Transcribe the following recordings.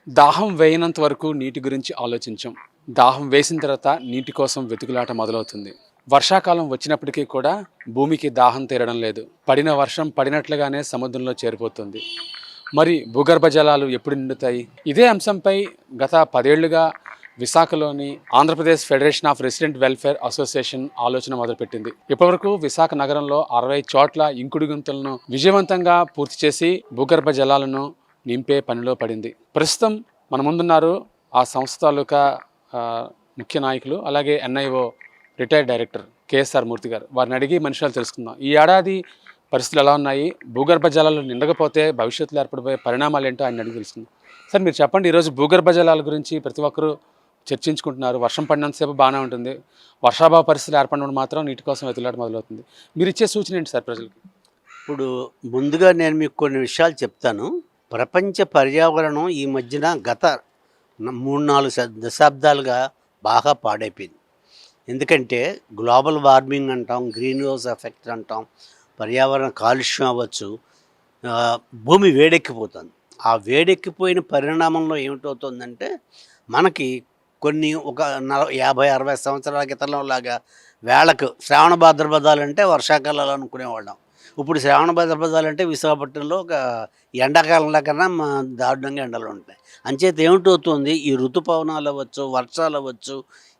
దాహం వేయనంత వరకు నీటి గురించి ఆలోచించం. దాహం వేసిన తర్వాత నీటి కోసం వెతుకులాట మొదలవుతుంది. వర్షాకాలం వచ్చినప్పటికీ కూడా భూమికి దాహం తీరడం లేదు. పడిన వర్షం పడినట్లుగానే సముద్రంలో చేరిపోతుంది. మరి భూగర్భ జలాలు ఎప్పుడు నిండుతాయి? ఇదే అంశంపై గత 10 ఏళ్లుగా విశాఖలోని Andhra Pradesh federation of resident welfare association ఆలోచన మొదలుపెట్టింది. ఇప్పటివరకు విశాఖ నగరంలో 60 చోట్ల ఇంకుడు గుంతలను విజయవంతంగా పూర్తి చేసి భూగర్భ జలాలను నింపే పనిలో పడింది. ప్రస్తుతం మన ముందున్నారు ఆ సంస్థ తాలూకా ముఖ్య నాయకులు, అలాగే ఎన్ఐఓ రిటైర్డ్ డైరెక్టర్ కేఎస్ఆర్ మూర్తి గారు. వారిని అడిగి మనుషులు తెలుసుకుందాం. ఈ ఏడాది పరిస్థితులు ఎలా ఉన్నాయి, భూగర్భ జలాలు నిండకపోతే భవిష్యత్తులో ఏర్పడిపోయే పరిణామాలు ఏంటో ఆయన అడిగి తెలుసుకుందాం. సార్, మీరు చెప్పండి. ఈరోజు భూగర్భ జలాల గురించి ప్రతి ఒక్కరూ చర్చించుకుంటున్నారు. వర్షం పడినంతసేపు బాగానే ఉంటుంది, వర్షాభావ పరిస్థితులు ఏర్పడినప్పుడు మాత్రం నీటి కోసం వెతులాట మొదలవుతుంది. మీరు ఇచ్చే సూచన ఏంటి సార్ ప్రజలకి? ఇప్పుడు ముందుగా నేను మీకు కొన్ని విషయాలు చెప్తాను. ప్రపంచ పర్యావరణం ఈ మధ్యన గత 3-4 దశాబ్దాలుగా బాగా పాడైపోయింది. ఎందుకంటే గ్లోబల్ వార్మింగ్ అంటాం, గ్రీన్ హౌస్ ఎఫెక్ట్ అంటాం, పర్యావరణ కాలుష్యం అవ్వచ్చు, భూమి వేడెక్కిపోతుంది. ఆ వేడెక్కిపోయిన పరిణామంలో ఏమిటవుతుందంటే మనకి ఒక 50-60 సంవత్సరాల క్రితంలో లాగా వేళకు శ్రావణ భాద్రపదాలంటే వర్షాకాలాలు అనుకునేవాళ్ళం. ఇప్పుడు శ్రావణ భాద్రపదాలంటే విశాఖపట్నంలో ఒక ఎండాకాలంలో కన్నా దారుణంగా ఎండలు ఉంటాయి. అంచేత ఏమిటవుతుంది, ఈ ఋతుపవనాలు అవ్వచ్చు, వర్షాలు అవ్వచ్చు,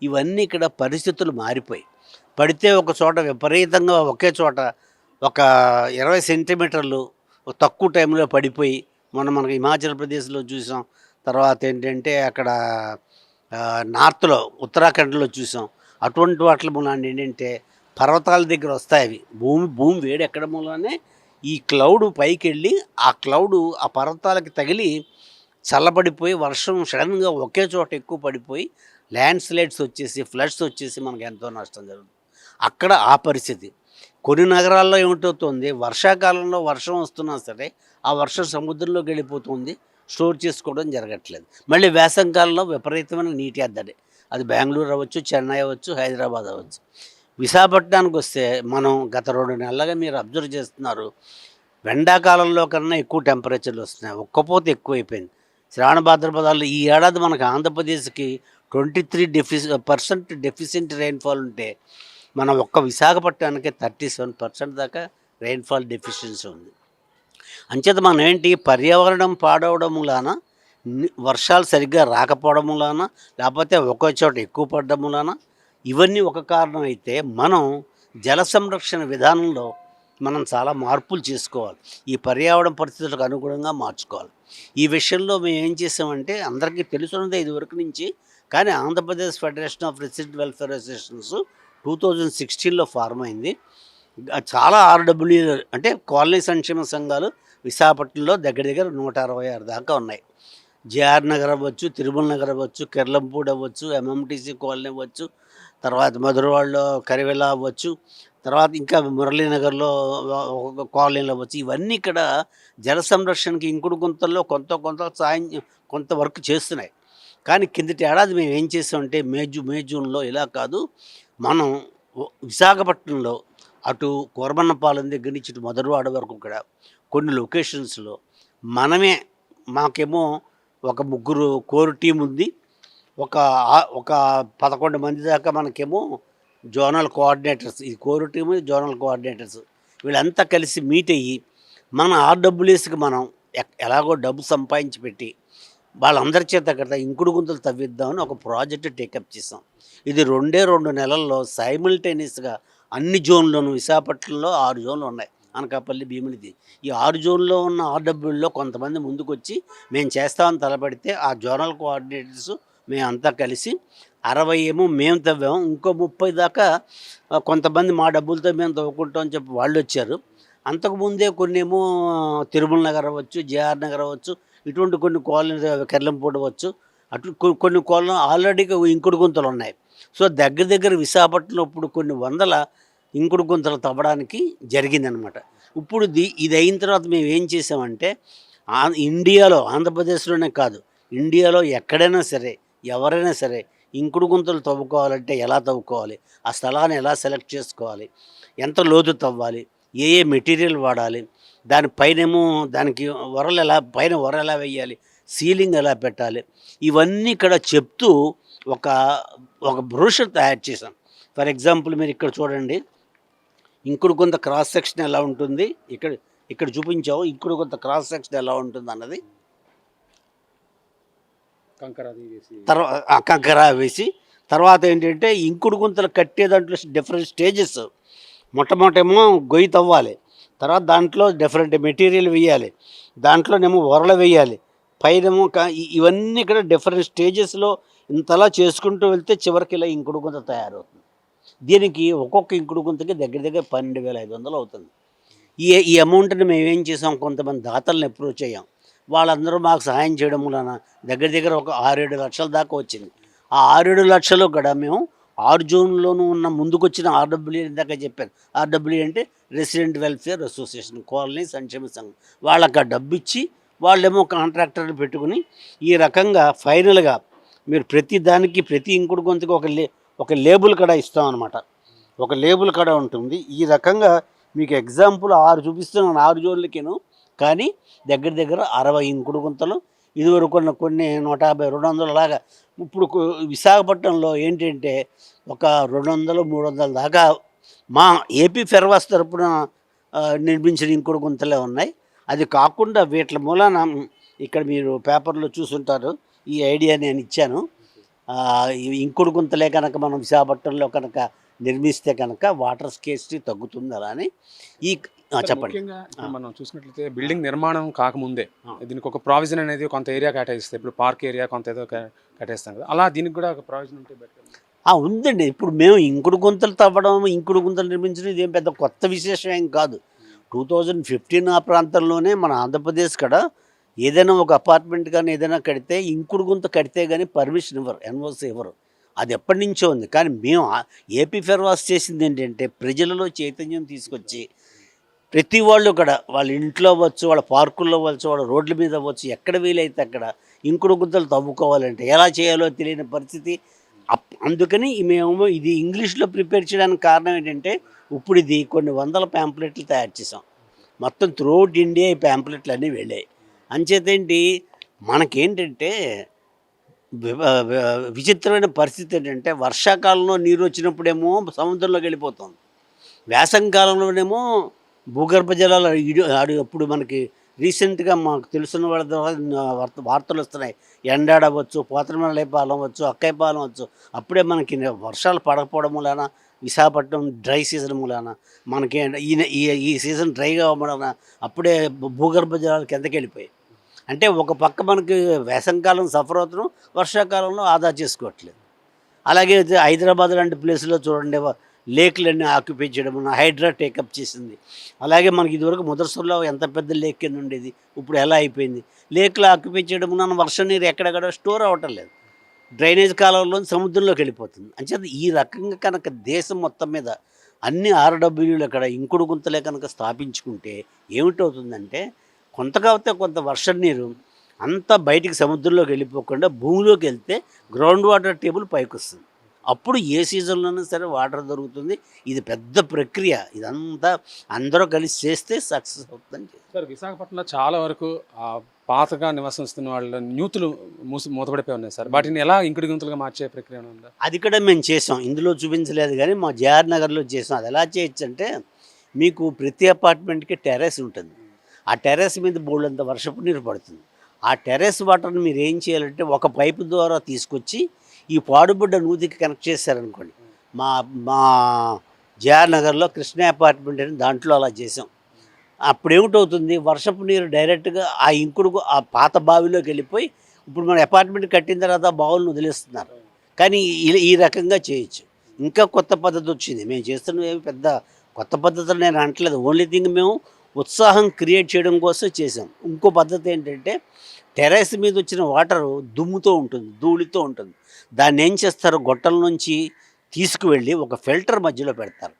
ఇవన్నీ ఇక్కడ పరిస్థితులు మారిపోయి పడితే ఒక చోట విపరీతంగా ఒకే చోట ఒక 20 సెంటీమీటర్లు తక్కువ టైంలో పడిపోయి మనకి హిమాచల్ ప్రదేశ్లో చూసాం. తర్వాత ఏంటంటే అక్కడ నార్త్లో ఉత్తరాఖండ్లో చూసాం. అటువంటి వాటి మూలాన ఏంటంటే పర్వతాల దగ్గర వస్తాయి అవి. భూమి వేడి ఎక్కడం మూలనే ఈ క్లౌడ్ పైకి వెళ్ళి ఆ క్లౌడ్ ఆ పర్వతాలకి తగిలి చల్లబడిపోయి వర్షం సడన్గా ఒకే చోట ఎక్కువ పడిపోయి ల్యాండ్ స్లైడ్స్ వచ్చేసి ఫ్లడ్స్ వచ్చేసి మనకు ఎంతో నష్టం జరుగుతుంది. అక్కడ ఆ పరిస్థితి. కొన్ని నగరాల్లో ఏమిటవుతుంది, వర్షాకాలంలో వర్షం వస్తున్నా సరే ఆ వర్షం సముద్రంలోకి వెళ్ళిపోతుంది, స్టోర్ చేసుకోవడం జరగట్లేదు. మళ్ళీ వేసవికాలంలో విపరీతమైన నీటి ఎద్దడి. అది బెంగళూరు అవ్వచ్చు, చెన్నై అవ్వచ్చు, హైదరాబాద్ అవ్వచ్చు. విశాఖపట్నానికి వస్తే మనం గత 2 నెలలుగా మీరు అబ్జర్వ్ చేస్తున్నారు, ఎండాకాలంలో కన్నా ఎక్కువ టెంపరేచర్లు వస్తున్నాయి, ఒక్కపోతే ఎక్కువైపోయింది. శ్రావణ భాద్రపదాల్లో ఈ ఏడాది మనకు ఆంధ్రప్రదేశ్కి 23% డెఫిషియెంట్ రెయిన్ఫాల్ ఉంటే మన ఒక్క విశాఖపట్నానికి 37% దాకా రెయిన్ఫాల్ డెఫిషియన్సీ ఉంది. అంచేత మనం ఏంటి, పర్యావరణం పాడవడం మూలాన, వర్షాలు సరిగ్గా రాకపోవడం మూలాన, లేకపోతే ఒక్కో చోట ఎక్కువ పడడం మూలాన, ఇవన్నీ ఒక కారణం అయితే మనం జల సంరక్షణ విధానంలో మనం చాలా మార్పులు చేసుకోవాలి. ఈ పర్యావరణ పరిస్థితులకు అనుగుణంగా మార్చుకోవాలి. ఈ విషయంలో మేము ఏం చేసామంటే, అందరికీ తెలుసున్నదే ఇదివరకు నుంచి, కానీ Andhra Pradesh federation of resident welfare associations 2016లో ఫార్మ్ అయింది. చాలా ఆర్డబ్ల్యూ అంటే కాలనీ సంక్షేమ సంఘాలు విశాఖపట్నంలో దగ్గర 166 దాకా ఉన్నాయి. జేఆర్ నగర్ అవ్వచ్చు, తిరుమల నగర్ అవ్వచ్చు, కెర్లంపూడి అవ్వచ్చు, ఎంఎంటీసీ కాలనీ అవ్వచ్చు, తర్వాత మధురవాడలో కరివెల అవ్వచ్చు, తర్వాత ఇంకా మురళీనగర్లో ఒక కాలనీలు అవ్వచ్చు. ఇవన్నీ ఇక్కడ జల సంరక్షణకి ఇంకుడు గుంతల్లో కొంత వర్క్ చేస్తున్నాయి. కానీ కిందటి ఏడాది మేము ఏం చేసామంటే మే జూన్లో ఇలా కాదు, మనం విశాఖపట్నంలో అటు కోరమన్నపాలెం దగ్గర నుంచి ఇటు మధురవాడ వరకు కూడా కొన్ని లొకేషన్స్లో మాకేమో ఒక 3 కోర్ టీం ఉంది. ఒక 11 మంది దాకా మనకేమో జోనల్ కోఆర్డినేటర్స్, ఈ కోర్ టీము జోనల్ కోఆర్డినేటర్స్, వీళ్ళంతా కలిసి మీట్ అయ్యి మన ఆర్డబ్ల్యూఎస్కి మనం ఎలాగో డబ్బు సంపాదించి పెట్టి వాళ్ళందరి చేత కదా ఇంకుడు గుంతలు తవ్విద్దామని ఒక ప్రాజెక్టు టేకప్ చేసాం. ఇది 2 నెలల్లో సైమిల్టేనియస్గా అన్ని జోన్లోనూ, విశాఖపట్నంలో 6 జోన్లు ఉన్నాయి, అనకాపల్లి, భీమిలిది. ఈ 6 జోన్లో ఉన్న ఆర్డబ్ల్యూలో కొంతమంది ముందుకు వచ్చి మేము చేస్తామని తలపడితే ఆ జోనల్ కోఆర్డినేటర్స్ మేమంతా కలిసి 60 ఏమో మేము తవ్వాము, ఇంకో 30 దాకా కొంతమంది మా డబ్బులతో మేము తవ్వుకుంటాం అని చెప్పి వాళ్ళు వచ్చారు. అంతకుముందే కొన్ని ఏమో తిరుమల నగర్ అవ్వచ్చు, జేఆర్ నగర్ అవ్వచ్చు, ఇటువంటి కొన్ని కాలనీ కెర్లంపూడి అవ్వచ్చు, అటు కొన్ని కాలనీ ఆల్రెడీగా ఇంకుడు గుంతలు ఉన్నాయి. సో దగ్గర విశాఖపట్నంలో ఇప్పుడు కొన్ని వందల ఇంకుడు గుంతలు తవ్వడానికి జరిగిందనమాట. ఇప్పుడు ఇది అయిన తర్వాత మేము ఏం చేసామంటే, ఇండియాలో, ఆంధ్రప్రదేశ్లోనే కాదు, ఇండియాలో ఎక్కడైనా సరే ఎవరైనా సరే ఇంకుడు గుంతలు తవ్వుకోవాలంటే ఎలా తవ్వుకోవాలి, ఆ స్థలాన్ని ఎలా సెలెక్ట్ చేసుకోవాలి, ఎంత లోతు తవ్వాలి, ఏ మెటీరియల్ వాడాలి, దానిపైనేమో దానికి పైన వర ఎలా వేయాలి, సీలింగ్ ఎలా పెట్టాలి, ఇవన్నీ ఇక్కడ చెప్తూ ఒక ఒక బ్రోషర్ తయారు చేశాం. ఫర్ ఎగ్జాంపుల్ మీరు ఇక్కడ చూడండి, ఇంకుడు కొంత క్రాస్ సెక్షన్ ఎలా ఉంటుంది, ఇక్కడ ఇక్కడ చూపించావు ఇంకుడు కొంత క్రాస్ సెక్షన్ ఎలా ఉంటుంది అన్నది. కంకర వేసి తర్వాత ఏంటంటే ఇంకుడు గుంతలు కట్టే దాంట్లో డిఫరెంట్ స్టేజెస్. మొట్టమొదటేమో గొయ్యి తవ్వాలి, తర్వాత దాంట్లో డిఫరెంట్ మెటీరియల్ వేయాలి, దాంట్లోనేమో వరలు వేయాలి, పైనేమో ఇవన్నీ ఇక్కడ డిఫరెంట్ స్టేజెస్లో ఇంతలా చేసుకుంటూ వెళ్తే చివరికి ఇలా ఇంకుడు గుంత తయారవుతుంది. దీనికి ఒక్కొక్క ఇంకుడు గుంతకి దగ్గర దగ్గర 12,500 అవుతుంది. ఈ అమౌంట్ని మేము ఏం చేసాం, కొంతమంది దాతలను అప్రోచ్ అయ్యాం. వాళ్ళందరూ మాకు సహాయం చేయడం వలన దగ్గర దగ్గర ఒక 6-7 లక్షల దాకా వచ్చింది. ఆ 6-7 లక్షలు కూడా మేము 6 జోన్లోనూ ఉన్న ముందుకొచ్చిన ఆర్డబ్ల్యూ, ఇందాక చెప్పాను, ఆర్డబ్ల్యూ అంటే రెసిడెంట్ వెల్ఫేర్ అసోసియేషన్, కాలనీ సంక్షేమ సంఘం, వాళ్ళకి ఆ డబ్బు ఇచ్చి వాళ్ళేమో కాంట్రాక్టర్ని పెట్టుకుని ఈ రకంగా ఫైనల్గా మీరు ప్రతి దానికి ప్రతి ఇంకుడు గొంతుకి ఒక లేబుల్ కూడా ఇస్తాం అనమాట. ఒక లేబుల్ కూడా ఉంటుంది. ఈ రకంగా మీకు ఎగ్జాంపుల్ 6 చూపిస్తున్నాను, 6 జోన్లకేను. కానీ దగ్గర దగ్గర 60 ఇంకుడు గుంతలు, ఇదివరకు కొన్ని 150, 200 లాగా. ఇప్పుడు విశాఖపట్నంలో ఏంటంటే ఒక 200, 300 దాకా మా ఏపీ ఫెర్వాస్ తరపున నిర్మించిన ఇంకుడు గుంతలే ఉన్నాయి. అది కాకుండా వీటి మూలాన ఇక్కడ మీరు పేపర్లో చూసుంటారు, ఈ ఐడియా నేను ఇచ్చాను. ఇంకుడు గుంతలే కనుక మనం విశాఖపట్నంలో కనుక నిర్మిస్తే కనుక వాటర్ స్కేర్సిటీ తగ్గుతుంది. అలా అని ఈ చెప్పండి. మనం చూసినట్లయితే బిల్డింగ్ నిర్మాణం కాకముందే దీనికి ఒక ప్రావిజన్ అనేది కొంత ఏరియా కేటాయిస్తే, ఇప్పుడు పార్క్ ఏరియా కొంత ఏదో కేటాయిస్తాం కదా, అలా దీనికి కూడా ఒక ప్రావిజన్ ఉంటే బెటర్. ఉందండి. ఇప్పుడు మేము ఇంకుడు గుంతలు తవ్వడం, ఇంకుడు గుంతలు నిర్మించడం ఇదేం పెద్ద కొత్త విశేషం ఏం కాదు. 2015 ఆ ప్రాంతంలోనే మన ఆంధ్రప్రదేశ్ కూడా ఏదైనా ఒక అపార్ట్మెంట్ కానీ ఏదైనా కడితే ఇంకుడు గుంత కడితే కానీ పర్మిషన్ ఇవ్వరు, ఎన్ఓసి ఇవ్వరు. అది ఎప్పటి నుంచో ఉంది. కానీ మేము ఏపీ ఫెర్వాస్ చేసింది ఏంటంటే ప్రజలలో చైతన్యం తీసుకొచ్చి ప్రతి వాళ్ళు కూడా వాళ్ళ ఇంట్లో అవ్వచ్చు, వాళ్ళ పార్కుల్లో అవ్వచ్చు, వాళ్ళ రోడ్ల మీద అవ్వచ్చు, ఎక్కడ వీలైతే అక్కడ ఇంకుడు గుంతలు తవ్వుకోవాలంటే ఎలా చేయాలో తెలియని పరిస్థితి. అందుకని మేము ఇది ఇంగ్లీష్లో ప్రిపేర్ చేయడానికి కారణం ఏంటంటే ఇప్పుడు ఇది కొన్ని 100 ప్యాంప్లెట్లు తయారు చేసాం. మొత్తం త్రూఅవుట్ ఇండియా ఈ ప్యాంప్లెట్లు అన్నీ వెళ్ళాయి. అంచేతేంటి మనకేంటంటే విచిత్రమైన పరిస్థితి ఏంటంటే వర్షాకాలంలో నీరు వచ్చినప్పుడేమో సముద్రంలోకి వెళ్ళిపోతుంది, వేసవికాలంలోనేమో భూగర్భ జలాలు అప్పుడు మనకి రీసెంట్గా మాకు తెలుసున్న వాళ్ళ ద్వారా వార్తలు వస్తున్నాయి. ఎండాడవచ్చు, పోతనమల్లైపాలెం అవ్వచ్చు, అక్కైపాలెం అవ్వచ్చు, అప్పుడే మనకి వర్షాలు పడకపోవడం మూలాన విశాఖపట్నం డ్రై సీజన్ మూలాన మనకి ఈ సీజన్ డ్రైగా అవ్వడం అప్పుడే భూగర్భ జలాలు కిందకి వెళ్ళిపోయాయి. అంటే ఒక పక్క మనకి వేసవికాలం సఫర్ అవుతున్నాం, వర్షాకాలంలో ఆదా చేసుకోవట్లేదు. అలాగే హైదరాబాద్ లాంటి ప్లేస్లో చూడండి, లేక్లన్నీ ఆక్యుపై చేయడం, హైడ్రా టేకప్ చేసింది. అలాగే మనకి ఇదివరకు ముదర్సర్లో ఎంత పెద్ద లేక్ కింద ఉండేది, ఇప్పుడు ఎలా అయిపోయింది. లేక్లు ఆక్యుపై చేయడం వలన వర్షం నీరు ఎక్కడెక్కడ స్టోర్ అవ్వటం లేదు, డ్రైనేజ్ కాలంలో సముద్రంలోకి వెళ్ళిపోతుంది. అంచేత ఈ రకంగా కనుక దేశం మొత్తం మీద అన్ని ఆర్డబ్ల్యూలు అక్కడ ఇంకుడు గుంతలే కనుక స్థాపించుకుంటే ఏమిటవుతుందంటే కొంత కాకపోతే కొంత వర్షం నీరు అంతా బయటికి సముద్రంలోకి వెళ్ళిపోకుండా భూమిలోకి వెళ్తే గ్రౌండ్ వాటర్ టేబుల్ పైకి వస్తుంది. అప్పుడు ఏ సీజన్లోనే సరే వాటర్ దొరుకుతుంది. ఇది పెద్ద ప్రక్రియ, ఇదంతా అందరూ కలిసి చేస్తే సక్సెస్ అవుతుందని. సార్, విశాఖపట్నంలో చాలా వరకు పాతగా నివసిస్తున్న వాళ్ళ న్యూతులు మూతపడిపోయి ఉన్నాయి సార్. వాటిని ఎలా ఇంకుడు గుంతలుగా మార్చే ప్రక్రియ ఉందా? అది కూడా మేము చేసాం, ఇందులో చూపించలేదు కానీ మా జేఆర్ నగర్లో చేసాం. అది ఎలా చేయొచ్చు అంటే మీకు ప్రతి అపార్ట్మెంట్కి టెర్రస్ ఉంటుంది. ఆ టెర్రస్ మీద బోల్డంత వర్షపు నీరు పడుతుంది. ఆ టెర్రస్ వాటర్ని మీరు ఏం చేయాలంటే ఒక పైపు ద్వారా తీసుకొచ్చి ఈ పాడుబడ్డ నూతికి కనెక్ట్ చేశారనుకోండి. మా జేఆర్ నగర్లో కృష్ణ అపార్ట్మెంట్ అని దాంట్లో అలా చేసాం. అప్పుడు ఏమిటవుతుంది, వర్షపు నీరు డైరెక్ట్గా ఆ ఇంకుడు ఆ పాత బావిలోకి వెళ్ళిపోయి ఇప్పుడు మన అపార్ట్మెంట్ కట్టిన తర్వాత బావులను వదిలేస్తున్నారు. కానీ ఈ రకంగా చేయొచ్చు. ఇంకా కొత్త పద్ధతి వచ్చింది. మేము చేస్తున్నవి ఏమి పెద్ద కొత్త పద్ధతులు నేను అంటలేదు. ఓన్లీ థింగ్ మేము ఉత్సాహం క్రియేట్ చేయడం కోసం చేసాం. ఇంకో పద్ధతి ఏంటంటే టెర్రస్ మీద వచ్చిన వాటరు దుమ్ముతో ఉంటుంది, ధూళితో ఉంటుంది. దాన్ని ఏం చేస్తారు, గొట్టల నుంచి తీసుకువెళ్ళి ఒక ఫిల్టర్ మధ్యలో పెడతారు.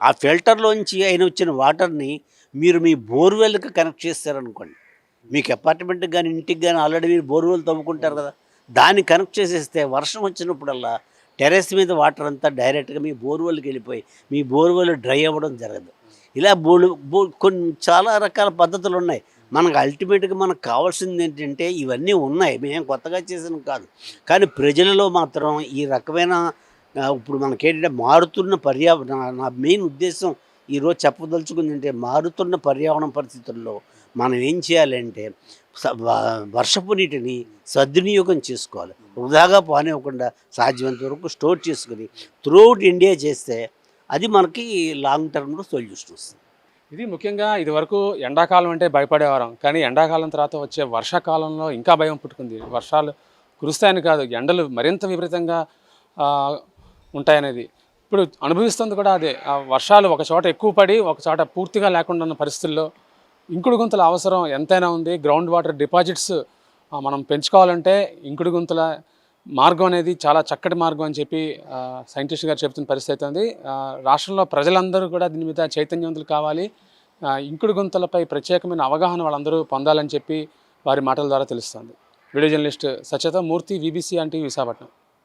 ఆ ఫిల్టర్లోంచి అయిన వచ్చిన వాటర్ని మీరు మీ బోర్వెల్కి కనెక్ట్ చేస్తారనుకోండి. మీకు అపార్ట్మెంట్కి కానీ ఇంటికి కానీ ఆల్రెడీ మీరు బోర్వెల్ తవ్వుకుంటారు కదా, దాన్ని కనెక్ట్ చేసేస్తే వర్షం వచ్చినప్పుడల్లా టెర్రస్ మీద వాటర్ అంతా డైరెక్ట్గా మీ బోర్వెల్కి వెళ్ళిపోయి మీ బోర్వెల్ డ్రై అవ్వడం జరగదు. ఇలా కొన్ని చాలా రకాల పద్ధతులు ఉన్నాయి. మనకు అల్టిమేట్గా మనకు కావాల్సింది ఏంటంటే ఇవన్నీ ఉన్నాయి, మేము కొత్తగా చేసిన కాదు. కానీ ప్రజలలో మాత్రం ఈ రకమైన ఇప్పుడు మనకేంటంటే మారుతున్న పర్యావరణ, నా మెయిన్ ఉద్దేశం ఈరోజు చెప్పదలుచుకుంది అంటే మారుతున్న పర్యావరణ పరిస్థితుల్లో మనం ఏం చేయాలంటే వర్షపు నీటిని సద్వినియోగం చేసుకోవాలి. వృధాగా పానివ్వకుండా సాధ్యమైనంత వరకు స్టోర్ చేసుకుని త్రూఅవుట్ ఇండియా చేస్తే అది మనకి లాంగ్ టర్మ్లో సొల్యూషన్ వస్తుంది. ఇది ముఖ్యంగా ఇదివరకు ఎండాకాలం అంటే భయపడేవారం, కానీ ఎండాకాలం తర్వాత వచ్చే వర్షాకాలంలో ఇంకా భయం పుట్టుకుంది. వర్షాలు కురుస్తాయని కాదు, ఎండలు మరింత విపరీతంగా ఆ, ఉంటాయనేది ఇప్పుడు అనుభవిస్తుంది కూడా అదే. ఆ వర్షాలు ఒక చోట ఎక్కువ పడి ఒక చోట పూర్తిగా లేకుండా ఉన్న పరిస్థితుల్లో ఇంకుడు గుంతల అవసరం ఎంతైనా ఉంది. గ్రౌండ్ వాటర్ డిపాజిట్స్ మనం పెంచుకోవాలంటే ఇంకుడు గుంతల మార్గం అనేది చాలా చక్కటి మార్గం అని చెప్పి సైంటిస్ట్ గారు చెబుతున్న పరిస్థితి ఉంది. రాష్ట్రంలో ప్రజలందరూ కూడా దీని మీద చైతన్యవంతులు కావాలి. ఇంకుడు గుంతలపై ప్రత్యేకమైన అవగాహన వాళ్ళందరూ పొందాలని చెప్పి వారి మాటల ద్వారా తెలుస్తుంది. వీడియో జర్నలిస్ట్ సత్యత మూర్తి, VBC అంటే విశాఖపట్నం.